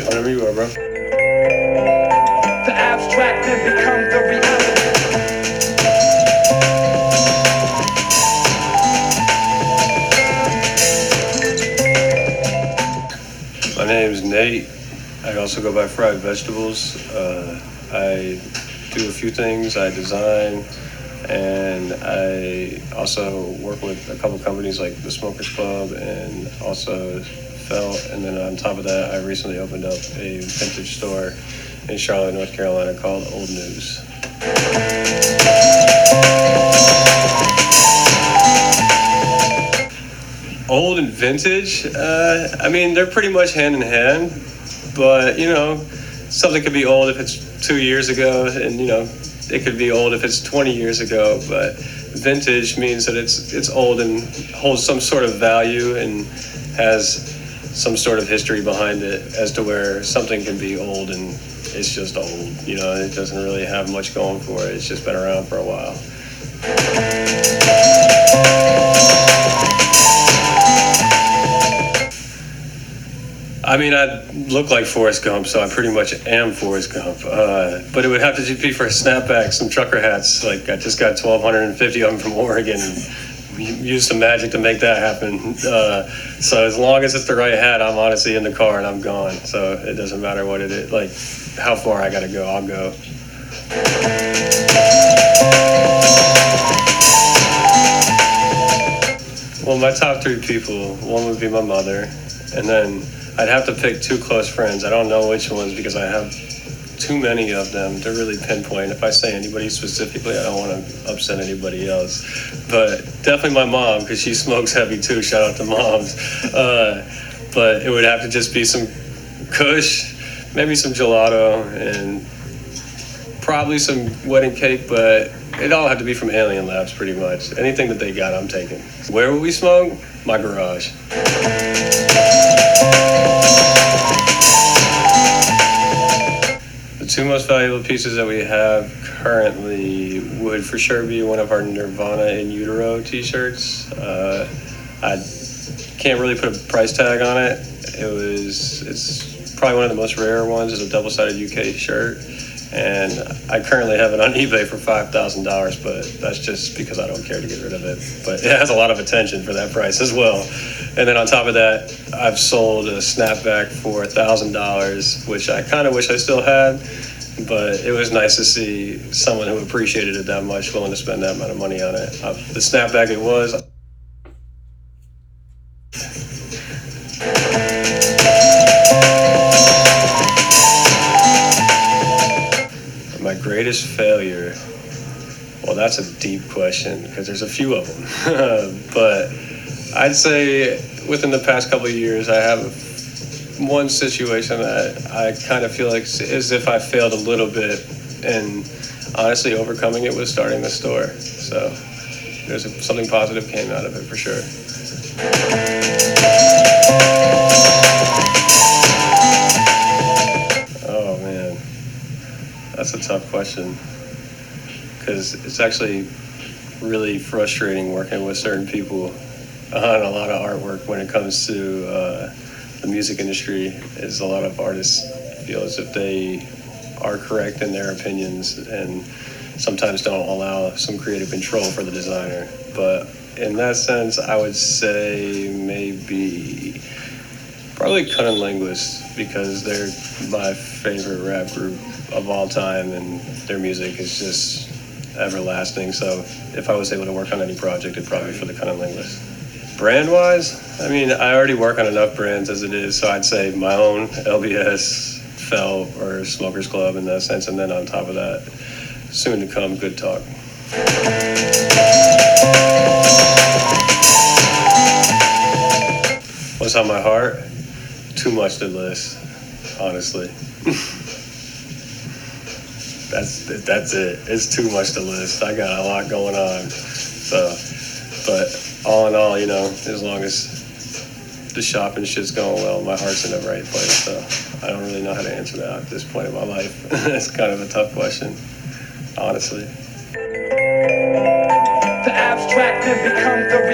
Whatever you are, bro. The abstract then become the reality. My name's Nate. I also go by Fried Vegetables. I do a few things. I design, and I also work with a couple companies like the Smokers Club and also Felt. And then on top of that, I recently opened up a vintage store in Charlotte, North Carolina called Old News. Old and vintage, I mean, they're pretty much hand in hand, but something could be old if it's 2 years ago, and it could be old if it's 20 years ago, but vintage means that it's old and holds some sort of value and has some sort of history behind it, as to where something can be old and it's just old. It doesn't really have much going for it. It's just been around for a while. I mean, I look like Forrest Gump, so I pretty much am Forrest Gump. But it would have to just be for a snapback, some trucker hats. Like, I just got 1,250 of them from Oregon and used some magic to make that happen. So as long as it's the right hat, I'm honestly in the car and I'm gone. So it doesn't matter what it is, like how far I gotta go, I'll go. Well, my top three people, one would be my mother, and then I'd have to pick two close friends. I don't know which ones because I have too many of them to really pinpoint. If I say anybody specifically, I don't want to upset anybody else. But definitely my mom, because she smokes heavy too. Shout out to moms. But it would have to just be some Kush, maybe some gelato, and probably some wedding cake, but it all had to be from Alien Labs pretty much. Anything that they got, I'm taking. Where would we smoke? My garage. The two most valuable pieces that we have currently would for sure be one of our Nirvana in Utero t-shirts. I can't really put a price tag on it. It's probably one of the most rare ones. It's a double-sided UK shirt. And I currently have it on eBay for $5,000, but that's just because I don't care to get rid of it. But it has a lot of attention for that price as well. And then on top of that, I've sold a snapback for $1,000, which I kind of wish I still had, but it was nice to see someone who appreciated it that much willing to spend that amount of money on it. The snapback it was. My greatest failure, well, that's a deep question because there's a few of them. But I'd say within the past couple of years, I have one situation that I kind of feel like as if I failed a little bit, and honestly overcoming it was starting the store. So something positive came out of it for sure. Oh man. That's a tough question because it's actually really frustrating working with certain people on a lot of artwork when it comes to the music industry. Is a lot of artists feel as if they are correct in their opinions and sometimes don't allow some creative control for the designer. But in that sense, I would say maybe probably Cunning Linguist, because they're my favorite rap group of all time and their music is just everlasting. So if I was able to work on any project, it'd probably be for the Cunning Linguist. Brand wise, I mean, I already work on enough brands as it is, so I'd say my own, LBS, Felt, or Smokers Club in that sense, and then on top of that, soon to come, Good Talk. What's on my heart? Too much to list, honestly. That's it. It's too much to list. I got a lot going on. So, but all in all, as long as the shop and shit's going well, my heart's in the right place. So I don't really know how to answer that at this point in my life. It's kind of a tough question, honestly. The abstract then become the